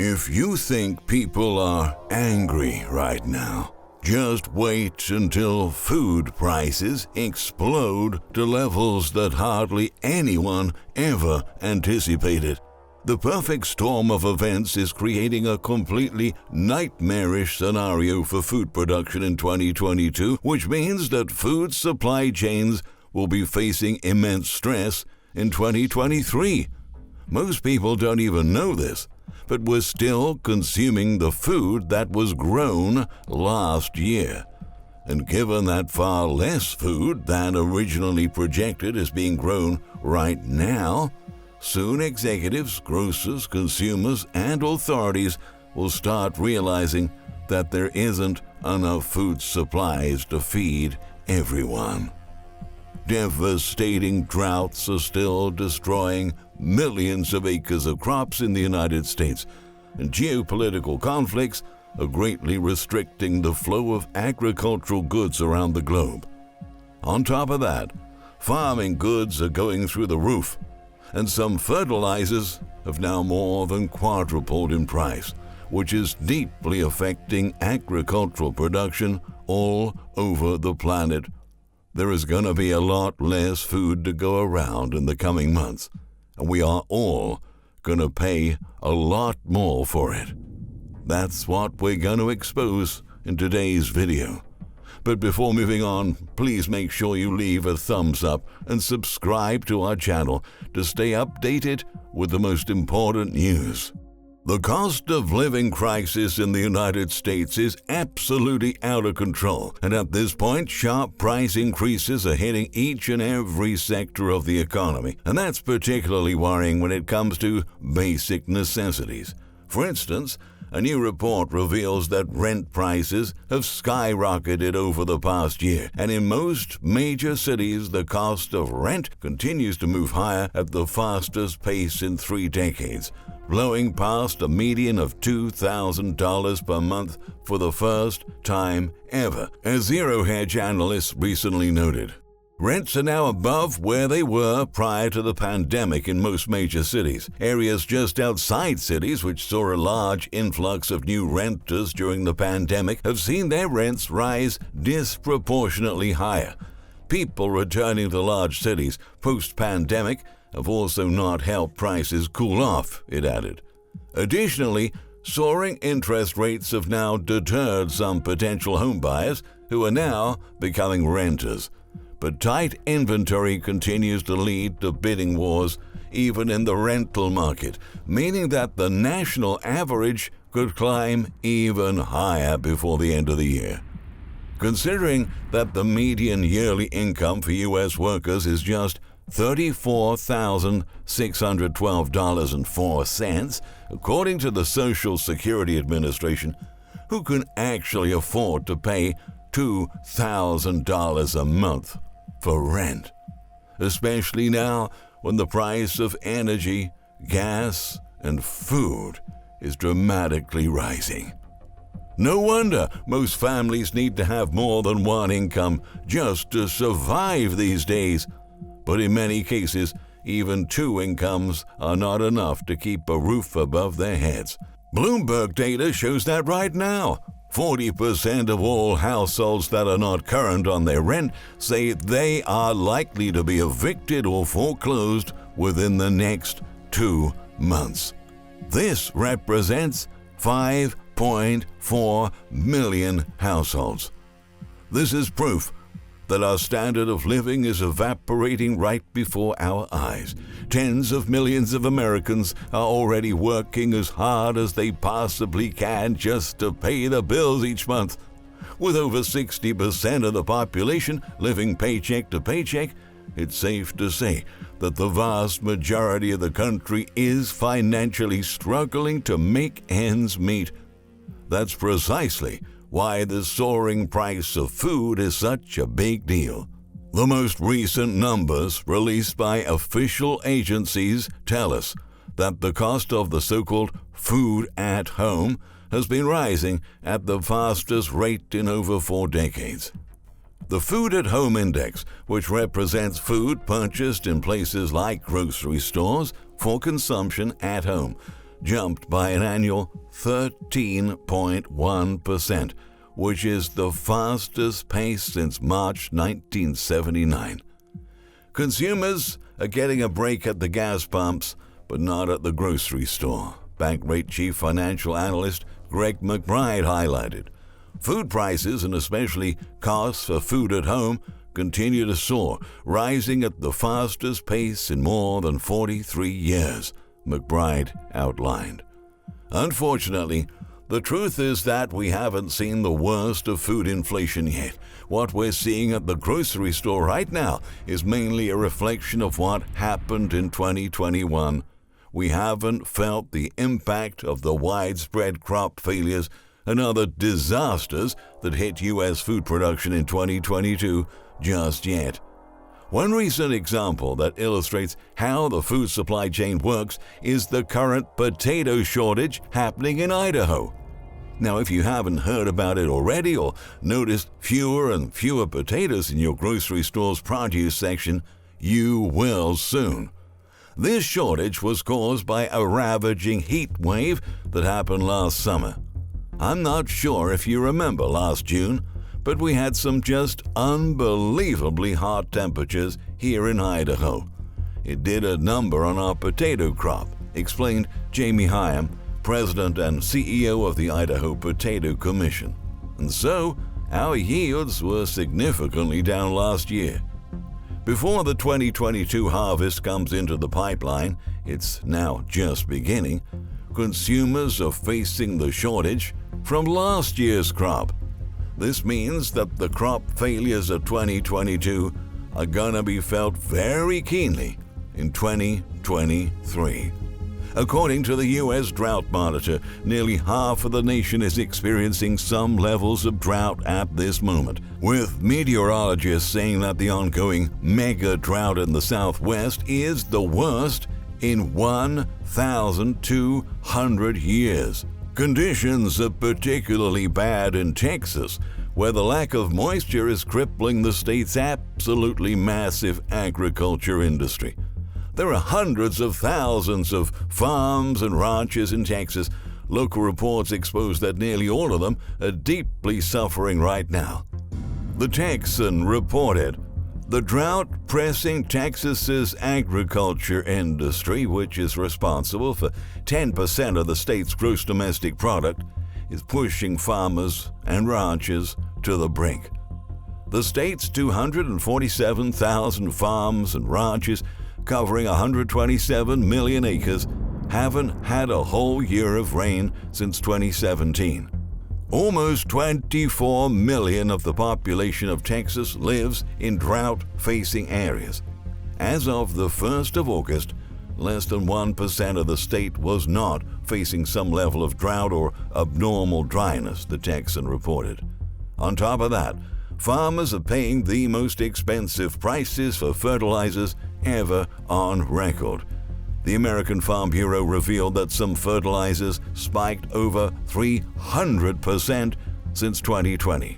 If you think people are angry right now, just wait until food prices explode to levels that hardly anyone ever anticipated. The perfect storm of events is creating a completely nightmarish scenario for food production in 2022, which means that food supply chains will be facing immense stress in 2023. Most people don't even know this, but we're still consuming the food that was grown last year. And given that far less food than originally projected is being grown right now, soon executives, grocers, consumers, and authorities will start realizing that there isn't enough food supplies to feed everyone. Devastating droughts are still destroying millions of acres of crops in the United States, and geopolitical conflicts are greatly restricting the flow of agricultural goods around the globe. On top of that, farming goods are going through the roof, and some fertilizers have now more than quadrupled in price, which is deeply affecting agricultural production all over the planet. There is going to be a lot less food to go around in the coming months, and we are all going to pay a lot more for it. That's what we're going to expose in today's video. But before moving on, please make sure you leave a thumbs up and subscribe to our channel to stay updated with the most important news. The cost of living crisis in the United States is absolutely out of control, and at this point, sharp price increases are hitting each and every sector of the economy, and that's particularly worrying when it comes to basic necessities. For instance, a new report reveals that rent prices have skyrocketed over the past year, and in most major cities, the cost of rent continues to move higher at the fastest pace in 3 decades, blowing past a median of $2,000 per month for the first time ever, as Zero Hedge analysts recently noted. Rents are now above where they were prior to the pandemic in most major cities. Areas just outside cities, which saw a large influx of new renters during the pandemic, have seen their rents rise disproportionately higher. People returning to large cities post-pandemic have also not helped prices cool off, it added. Additionally, soaring interest rates have now deterred some potential homebuyers who are now becoming renters. But tight inventory continues to lead to bidding wars even in the rental market, meaning that the national average could climb even higher before the end of the year. Considering that the median yearly income for U.S. workers is just $34,612.04, according to the Social Security Administration, who can actually afford to pay $2,000 a month for rent, especially now when the price of energy, gas, and food is dramatically rising. No wonder most families need to have more than one income just to survive these days. But in many cases, even 2 incomes are not enough to keep a roof above their heads. Bloomberg data shows that right now. 40% of all households that are not current on their rent say they are likely to be evicted or foreclosed within the next 2 months. This represents 5.4 million households. This is proof that our standard of living is evaporating right before our eyes. Tens of millions of Americans are already working as hard as they possibly can just to pay the bills each month. With over 60% of the population living paycheck to paycheck, it's safe to say that the vast majority of the country is financially struggling to make ends meet. That's precisely why the soaring price of food is such a big deal. The most recent numbers released by official agencies tell us that the cost of the so-called food at home has been rising at the fastest rate in over 4 decades. The Food at Home Index, which represents food purchased in places like grocery stores for consumption at home, jumped by an annual 13.1%, which is the fastest pace since March 1979. Consumers are getting a break at the gas pumps, but not at the grocery store. Bankrate Chief Financial Analyst Greg McBride highlighted. Food prices, and especially costs for food at home, continue to soar, rising at the fastest pace in more than 43 years, McBride outlined. Unfortunately, the truth is that we haven't seen the worst of food inflation yet. What we're seeing at the grocery store right now is mainly a reflection of what happened in 2021. We haven't felt the impact of the widespread crop failures and other disasters that hit U.S. food production in 2022 just yet. One recent example that illustrates how the food supply chain works is the current potato shortage happening in Idaho. Now, if you haven't heard about it already or noticed fewer and fewer potatoes in your grocery store's produce section, you will soon. This shortage was caused by a ravaging heat wave that happened last summer. I'm not sure if you remember last June, but we had some just unbelievably hot temperatures here in Idaho. It did a number on our potato crop, explained Jamie Hyam, President and CEO of the Idaho Potato Commission. And so, our yields were significantly down last year. Before the 2022 harvest comes into the pipeline, it's now just beginning, consumers are facing the shortage from last year's crop. This means that the crop failures of 2022 are gonna be felt very keenly in 2023. According to the U.S. Drought Monitor, nearly half of the nation is experiencing some levels of drought at this moment, with meteorologists saying that the ongoing mega drought in the Southwest is the worst in 1,200 years. Conditions are particularly bad in Texas, where the lack of moisture is crippling the state's absolutely massive agriculture industry. There are hundreds of thousands of farms and ranches in Texas. Local reports expose that nearly all of them are deeply suffering right now. The Texan reported, the drought pressing Texas's agriculture industry, which is responsible for 10% of the state's gross domestic product, is pushing farmers and ranchers to the brink. The state's 247,000 farms and ranches, covering 127 million acres, haven't had a whole year of rain since 2017. Almost 24 million of the population of Texas lives in drought-facing areas. As of the 1st of August, less than 1% of the state was not facing some level of drought or abnormal dryness, the Texan reported. On top of that, farmers are paying the most expensive prices for fertilizers ever on record. The American Farm Bureau revealed that some fertilizers spiked over 300% since 2020.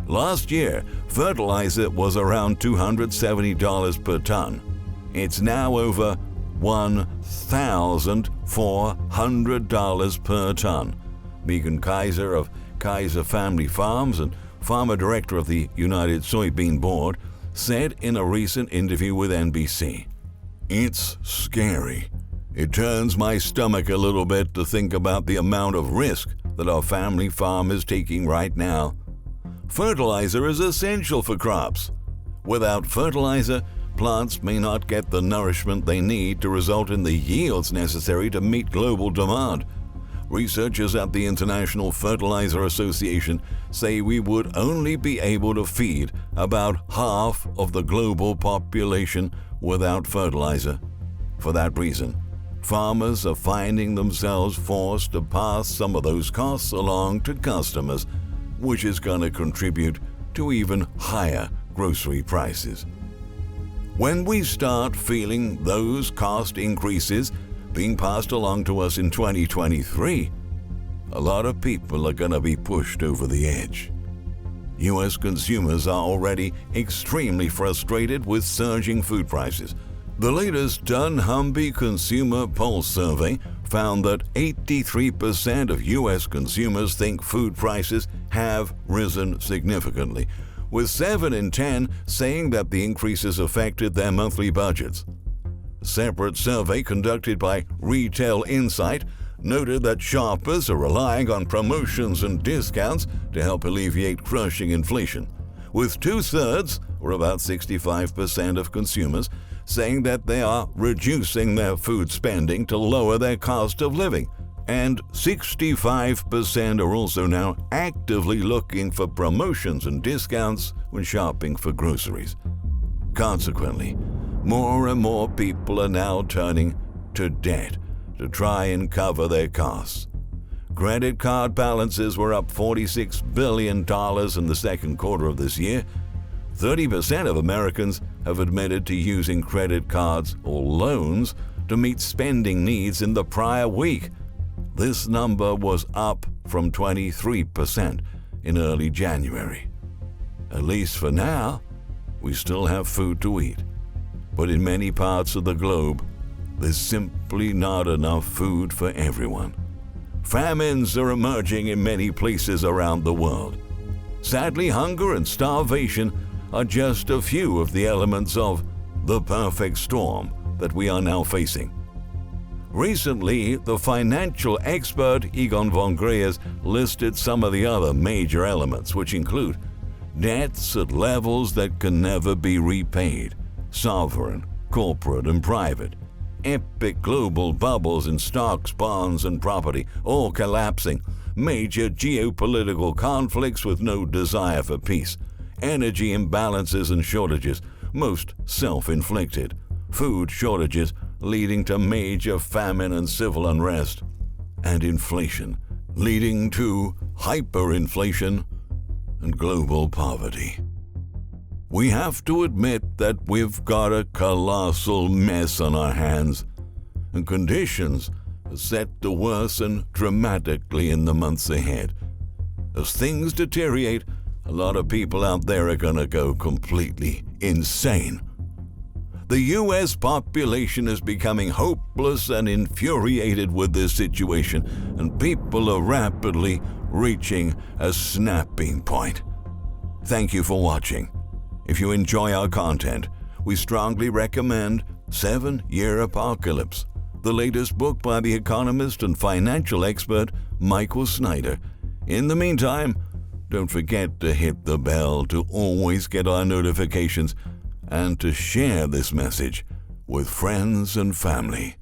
Last year, fertilizer was around $270 per ton. It's now over $1,400 per ton. Megan Kaiser of Kaiser Family Farms and farmer director of the United Soybean Board said in a recent interview with NBC, "It's scary. It turns my stomach a little bit to think about the amount of risk that our family farm is taking right now. Fertilizer is essential for crops. Without fertilizer, plants may not get the nourishment they need to result in the yields necessary to meet global demand. Researchers at the International Fertilizer Association say we would only be able to feed about half of the global population without fertilizer. For that reason, farmers are finding themselves forced to pass some of those costs along to customers, which is going to contribute to even higher grocery prices. When we start feeling those cost increases being passed along to us in 2023, a lot of people are going to be pushed over the edge. U.S. consumers are already extremely frustrated with surging food prices. The latest Dunnhumby Consumer Pulse survey found that 83% of U.S. consumers think food prices have risen significantly, with 7 in 10 saying that the increases affected their monthly budgets. A separate survey conducted by Retail Insight noted that shoppers are relying on promotions and discounts to help alleviate crushing inflation, with 2/3, or about 65% of consumers, saying that they are reducing their food spending to lower their cost of living, and 65% are also now actively looking for promotions and discounts when shopping for groceries. Consequently, more and more people are now turning to debt to try and cover their costs. Credit card balances were up $46 billion in the second quarter of this year. 30% of Americans have admitted to using credit cards or loans to meet spending needs in the prior week. This number was up from 23% in early January. At least for now, we still have food to eat. But in many parts of the globe, there's simply not enough food for everyone. Famines are emerging in many places around the world. Sadly, hunger and starvation are just a few of the elements of the perfect storm that we are now facing. Recently, the financial expert Egon von Greyerz listed some of the other major elements, which include debts at levels that can never be repaid, sovereign, corporate, and private, epic global bubbles in stocks, bonds, and property, all collapsing, major geopolitical conflicts with no desire for peace, energy imbalances and shortages, most self-inflicted, food shortages leading to major famine and civil unrest, and inflation leading to hyperinflation and global poverty. We have to admit that we've got a colossal mess on our hands, and conditions are set to worsen dramatically in the months ahead. As things deteriorate, a lot of people out there are going to go completely insane. The U.S. population is becoming hopeless and infuriated with this situation, and people are rapidly reaching a snapping point. Thank you for watching. If you enjoy our content, we strongly recommend 7-Year Apocalypse, the latest book by the economist and financial expert Michael Snyder. In the meantime, don't forget to hit the bell to always get our notifications and to share this message with friends and family.